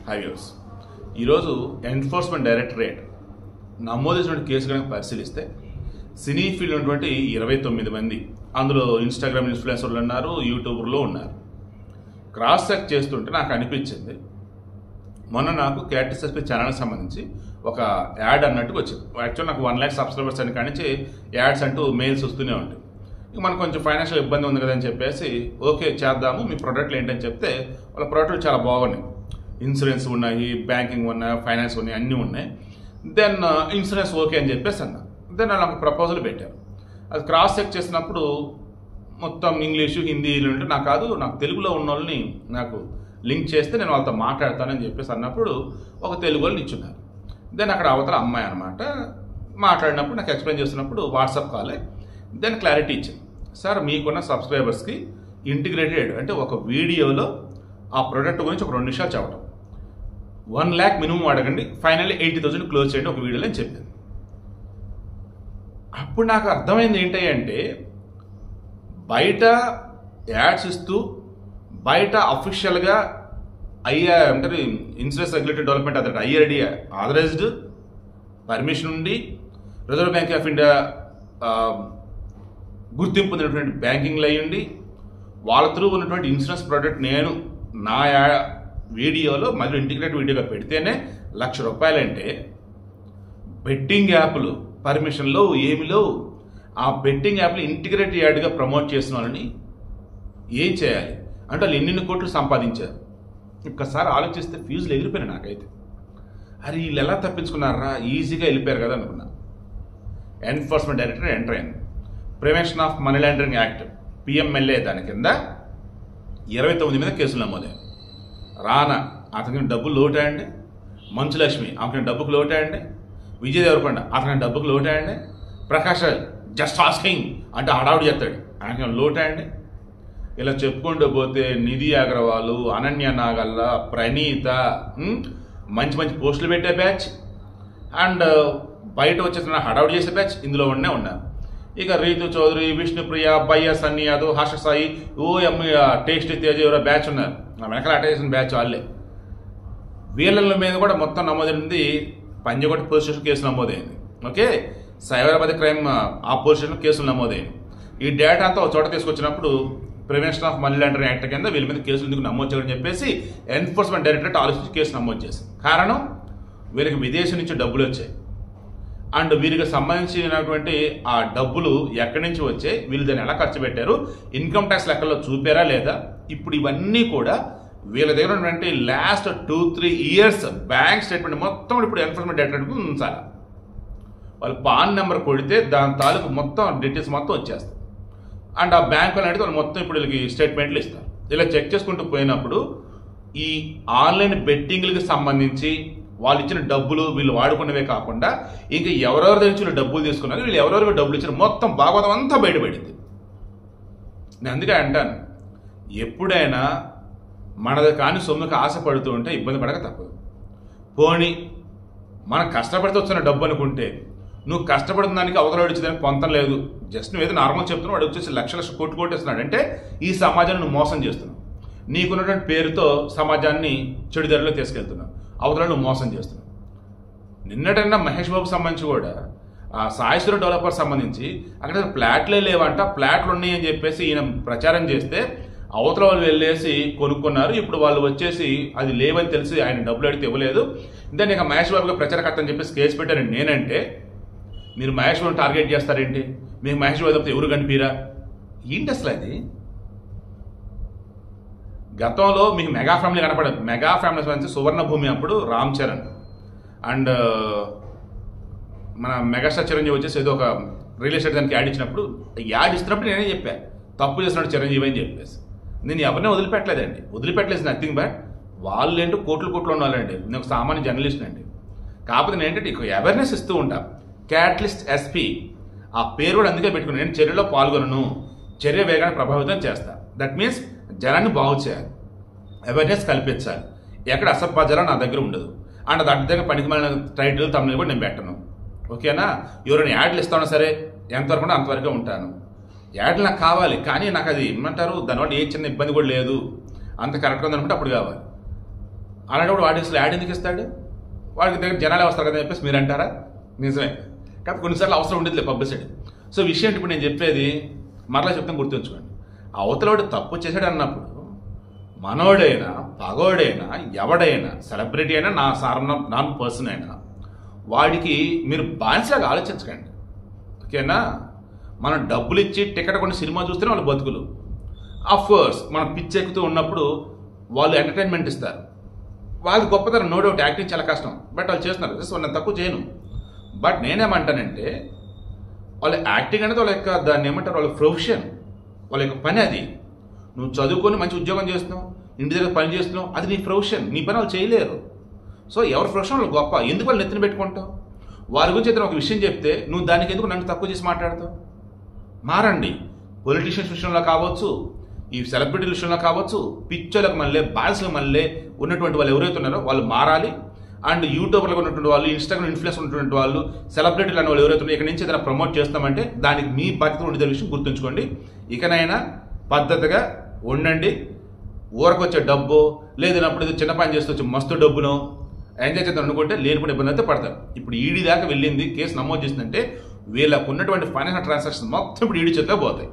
Highways ఈరోజు enforcement directorate నమోదు చేసిన కేసు కనుక పరిశీలిస్తే సినీ ఫీల్డ్ ఉన్నటువంటి 29 మంది, అందులో ఇన్స్టాగ్రామ్ ఇన్ఫ్లుయెన్సర్లు ఉన్నారు, యూట్యూబర్లో ఉన్నారు. క్రాస్ చెక్ చేస్తుంటే నాకు అనిపించింది, మొన్న నాకు కేటీఎస్ఎస్పీ ఛానల్కి సంబంధించి ఒక యాడ్ అన్నట్టుగా వచ్చింది. యాక్చువల్ నాకు 1 lakh సబ్స్క్రైబర్స్ అని కానించి యాడ్స్ అంటూ మెయిల్స్ వస్తూనే ఉంటాయి. ఇక మనకు కొంచెం ఫైనాన్షియల్ ఇబ్బంది ఉంది కదని చెప్పేసి ఓకే చేద్దాము, మీ ప్రోడక్ట్లు ఏంటని చెప్తే వాళ్ళ ప్రోడక్ట్లు చాలా బాగున్నాయి. ఇన్సూరెన్స్ ఉన్నాయి, బ్యాంకింగ్ ఉన్నాయి, ఫైనాన్స్ ఉన్నాయి, అన్నీ ఉన్నాయి. దెన్ ఇన్సూరెన్స్ ఓకే అని చెప్పేసి అన్నా. దెన్ నాకు ప్రపోజల్ పెట్టారు. అది క్రాస్ చెక్ చేసినప్పుడు మొత్తం ఇంగ్లీషు హిందీలో ఉంటే నాకు తెలుగులో ఉన్న వాళ్ళని నాకు లింక్ చేస్తే నేను వాళ్ళతో మాట్లాడతానని చెప్పేసి అన్నప్పుడు ఒక తెలుగు వాళ్ళని ఇచ్చున్నారు. దెన్ అక్కడ అవతల అమ్మాయి అనమాట మాట్లాడినప్పుడు నాకు ఎక్స్ప్లెయిన్ చేస్తున్నప్పుడు వాట్సాప్ కాలే. దెన్ క్లారిటీ ఇచ్చింది, సార్ మీకున్న సబ్స్క్రైబర్స్కి ఇంటిగ్రేటెడ్ అంటే ఒక వీడియోలో ఆ ప్రోడక్ట్ గురించి ఒక 2 నిమిషాలు చెప్పడం, 1 lakh మినిమం అడగండి, ఫైనల్లీ 80,000 క్లోజ్ చేయండి ఒక వీడియోలో అని చెప్పింది. అప్పుడు నాకు అర్థమైంది ఏంటి అంటే, బయట యాడ్స్ ఇస్తూ బయట అఫీషియల్గా అంటే insurance regulatory development authority IRDA authorised permission ఉండి రిజర్వ్ బ్యాంక్ ఆఫ్ ఇండియా గుర్తింపు పొందినటువంటి బ్యాంకింగ్లో అయ్యండి వాళ్ళ త్రూ ఉన్నటువంటి ఇన్సూరెన్స్ ప్రోడక్ట్ నేను నా వీడియోలో మళ్ళీ ఇంటిగ్రేట్ వీడియోగా పెడితేనే ₹1,00,000 అంటే బెట్టింగ్ యాప్లు పర్మిషన్లో ఏమిలో ఆ బెట్టింగ్ యాప్లు ఇంటిగ్రేట్ యాడ్గా ప్రమోట్ చేసిన వాళ్ళని ఏం చేయాలి అంటే వాళ్ళు ఎన్ని కోట్లు సంపాదించారు. ఒక్కసారి ఆలోచిస్తే ఫ్యూజులు ఎగిరిపోయినాయి నాకైతే. అరే వీళ్ళు ఎలా తప్పించుకున్నారా, ఈజీగా వెళ్ళిపోయారు కదా అనుకున్నా. ఎన్ఫోర్స్మెంట్ డైరెక్టరేట్ ఎంటర్ అయింది. Prevention of money laundering act PMLA దాని కింద 29 మీద కేసులు నమోదయ్యాయి. రానా అతనికి డబ్బులు లోటాయండి, మంచులక్ష్మి ఆమెకి డబ్బుకు లోటాయండి, విజయ్ దేవరకొండ అతనికి డబ్బుకు లోటాయండి, ప్రకాష్ రాజ్ జస్ట్ ఆస్కింగ్ అంటే హడావుడి చేస్తాడు ఆయనకి లోటాయండి. ఇలా చెప్పుకుంటూ పోతే నిధి అగర్వాల్, అనన్య నాగల్ల, ప్రణీత మంచి మంచి పోస్టులు పెట్టే బ్యాచ్ అండ్ బయట వచ్చేసిన హడావుడి చేసే బ్యాచ్ ఇందులో ఉన్నారు. ఇక రీతు చౌదరి, విష్ణుప్రియ, బయ్య, సన్నీ యాదవ్, హర్ష సాయి, టేస్టీ తేజ ఎవరో బ్యాచ్ ఉన్నారు. వెనకాల అటాక్ చేసిన బ్యాచ్ వాళ్ళే. వీళ్ళ మీద కూడా మొత్తం నమోదైంది. పంజగుట్ట పోలీస్ స్టేషన్ కేసు నమోదైంది. ఓకే, సైబరాబాద్ క్రైమ్ ఆ పోలీస్ స్టేషన్ కేసులు నమోదైంది. ఈ డేటా అంతా ఒక చోట తీసుకొచ్చినప్పుడు prevention of money laundering act కింద వీళ్ళ మీద కేసులు ఎందుకు నమోదు చేయాలని చెప్పేసి ఎన్ఫోర్స్మెంట్ డైరెక్టరేట్ ఆలోచించి కేసు నమోదు చేసింది. కారణం వీరికి విదేశం నుంచి డబ్బులు వచ్చాయి అండ్ వీరికి సంబంధించినటువంటి ఆ డబ్బులు ఎక్కడి నుంచి వచ్చాయి, వీళ్ళు దాన్ని ఎలా ఖర్చు పెట్టారు, ఇన్కమ్ ట్యాక్స్ లెక్కల్లో చూపారా లేదా. ఇప్పుడు ఇవన్నీ కూడా వీళ్ళ దగ్గర ఉన్నటువంటి లాస్ట్ 2-3 ఇయర్స్ బ్యాంక్ స్టేట్మెంట్ మొత్తం ఇప్పుడు ఎన్ఫోర్స్మెంట్ డైరెక్టరేట్కి ఉంచాలి. వాళ్ళు పాన్ నెంబర్ కొడితే దాని తాలూకు మొత్తం డీటెయిల్స్ మొత్తం వచ్చేస్తాయి అండ్ ఆ బ్యాంక్ వాళ్ళు అడిగితే వాళ్ళు మొత్తం ఇప్పుడు వీళ్ళకి స్టేట్మెంట్లు ఇస్తారు. ఇలా చెక్ చేసుకుంటూ పోయినప్పుడు ఈ ఆన్లైన్ బెట్టింగ్లకు సంబంధించి వాళ్ళు ఇచ్చిన డబ్బులు వీళ్ళు వాడుకున్నవే కాకుండా ఇంకా ఎవరెవరి దగ్గర నుంచి డబ్బులు తీసుకున్నారు, వీళ్ళు ఎవరెవరికి డబ్బులు ఇచ్చిన మొత్తం భాగవతం అంతా బయటపడింది. నేను అందుకే అంటాను, ఎప్పుడైనా మనది కాని సొమ్ముకి ఆశపడుతూ ఉంటే ఇబ్బంది పడక తప్పదు. పోనీ మనం కష్టపడితే వచ్చిన డబ్బు అనుకుంటే నువ్వు కష్టపడిన దానికి అవతల ఇచ్చేదానికి పొంతం లేదు. జస్ట్ నువ్వు ఏదో నార్మల్ చెప్తున్నావు, వాడు వచ్చేసి లక్ష కోట్లు అంటే ఈ సమాజాన్ని నువ్వు మోసం చేస్తున్నావు. నీకున్నటువంటి పేరుతో సమాజాన్ని చెడుదారిలో తీసుకెళ్తున్నావు, అవతల నువ్వు మోసం చేస్తున్నావు. నిన్నటన్నా మహేష్ బాబుకి సంబంధించి కూడా ఆ సాయిశ్వర డెవలపర్ సంబంధించి అక్కడ ఫ్లాట్లే లేవంట, ఫ్లాట్లు ఉన్నాయి అని చెప్పేసి ఈయన ప్రచారం చేస్తే అవతల వాళ్ళు వెళ్ళేసి కొనుక్కున్నారు. ఇప్పుడు వాళ్ళు వచ్చేసి అది లేవని తెలిసి ఆయన డబ్బులు అడిగితే ఇవ్వలేదు. దాన్ని ఇక మహేష్ బాబుగా ప్రచారకర్త అని చెప్పేసి కేసు పెట్టారని నేనంటే మీరు మహేష్ బాబుని టార్గెట్ చేస్తారేంటి, మీకు మహేష్ బాబు తప్పితే ఎవరు కనిపిరా ఏంటి అసలు అది. గతంలో మీకు మెగా ఫ్యామిలీ కనపడదు. మెగా ఫ్యామిలీ సంబంధించి సువర్ణ భూమి అప్పుడు రామ్ చరణ్ అండ్ మన మెగాస్టార్ చిరంజీవి వచ్చేసి ఏదో ఒక రియల్ ఎస్టేట్ దానికి యాడ్ ఇచ్చినప్పుడు యాడ్ ఇస్తున్నప్పుడు నేనే చెప్పాను తప్పు చేస్తున్నాడు చిరంజీవి అని చెప్పేసి. నేను ఎవరిని వదిలిపెట్టలేదు నథింగ్ బట్ వాళ్ళు ఏంటో కోట్లు ఉన్నారండి. నేను ఒక సామాన్య జర్నలిస్ట్ అండి. కాకపోతే నేను ఏంటంటే అవేర్నెస్ ఇస్తూ ఉంటాను. క్యాటలిస్ట్ SP ఆ పేరు కూడా అందుకే పెట్టుకున్నాను. నేను చర్యలో పాల్గొనను, చర్య వేగాన్ని ప్రభావితం చేస్తా. దట్ మీన్స్ జనాన్ని బాగు చేయాలి, అవేర్నెస్ కల్పించాలి. ఎక్కడ అసభ్యాలు నా దగ్గర ఉండదు అండ్ దాని దగ్గర పనికిమాలిన టైటిల్ తమిళ కూడా నేను పెట్టను. ఓకేనా, ఎవరైనా యాడ్లు ఇస్తానో సరే ఎంతవరకు ఉంటే అంతవరకే ఉంటాను. యాడ్లు నాకు కావాలి కానీ నాకు అది ఏమంటారు దానివల్ల ఏ చిన్న ఇబ్బంది కూడా లేదు, అంత కరెక్ట్గా ఉందనుకుంటే అప్పుడు కావాలి. అలాంటప్పుడు వాడి అసలు యాడ్ ఎందుకు ఇస్తాడు? వాడికి దగ్గర జనాలే వస్తారు కదా చెప్పేసి మీరు అంటారా? నిజమే. కాబట్టి కొన్నిసార్లు అవసరం ఉండేది పబ్లిసిటీ. సో విషయం ఇప్పుడు నేను చెప్పేది మరలా చెప్తాను, గుర్తుంచుకోండి. అవతలవాడు తప్పు చేశాడు అన్నప్పుడు మనోడైనా పగోడైనా ఎవడైనా సెలబ్రిటీ అయినా నాన్ పర్సన్ అయినా వాడికి మీరు బానిసలాగా ఆలోచించకండి, ఓకేనా? మనం డబ్బులు ఇచ్చి టికెట్ కొన్ని సినిమా చూస్తేనే వాళ్ళు బతుకులు. కోర్స్ మనం పిచ్చెక్కుతూ ఉన్నప్పుడు వాళ్ళు ఎంటర్టైన్మెంట్ ఇస్తారు, వాళ్ళు గొప్పతనం, నో డౌట్. యాక్టింగ్ చాలా కష్టం, బట్ వాళ్ళు చేస్తున్నారు. జస్ట్ నేను తక్కువ చేయను. బట్ నేనేమంటానంటే వాళ్ళ యాక్టింగ్ అనేది వాళ్ళ యొక్క దాన్ని ఏమంటారు, వాళ్ళ ప్రొఫెషన్, వాళ్ళ యొక్క పని. అది నువ్వు చదువుకొని మంచి ఉద్యోగం చేస్తున్నావు, ఇంటి దగ్గర పని చేస్తున్నావు, అది నీ ప్రొఫెషన్. నీ పని వాళ్ళు చేయలేరు. సో ఎవరి ప్రొఫెషన్ వాళ్ళు గొప్ప. ఎందుకు వాళ్ళు నెత్తిన పెట్టుకుంటావు? వారి గురించి ఏదైనా ఒక విషయం చెప్తే నువ్వు దానికి ఎందుకు నన్ను తక్కువ చేసి మాట్లాడతావు? మారండి. పొలిటీషియన్స్ విషయంలో కావచ్చు, ఈ సెలబ్రిటీల విషయంలో కావచ్చు, పిక్చర్లకు మళ్ళీ బాల్స్లకు మళ్ళీ ఉన్నటువంటి వాళ్ళు ఎవరైతే ఉన్నారో వాళ్ళు మారాలి. అండ్ యూట్యూబర్లకు ఉన్నటువంటి వాళ్ళు, ఇన్స్టాగ్రామ్ ఇన్ఫ్లుయెన్స్ ఉన్నటువంటి వాళ్ళు, సెలబ్రిటీలు అనే వాళ్ళు ఎవరైతే ఉన్నారో ఇక్కడ నుంచి ఏదైనా ప్రమోట్ చేస్తామంటే దానికి మీ బాధ్యత ఉండేది విషయం గుర్తుంచుకోండి. ఇకనైనా పద్ధతిగా ఉండండి. ఊరకొచ్చే డబ్బు లేదన్నప్పుడు చిన్న పని చేస్తూ వచ్చి మస్తు డబ్బును ఎంజాయ్ చేద్దాం అనుకుంటే లేనిపోయిన ఇబ్బంది అయితే పడతారు. ఇప్పుడు ఈడీ దాకా వెళ్ళింది, కేసు నమోదు చేసిందంటే వీళ్ళకు ఉన్నటువంటి ఫైనాన్షియల్ ట్రాన్సాక్షన్ మొత్తం ఇప్పుడు ఈడీ చేతిలో పోతాయి.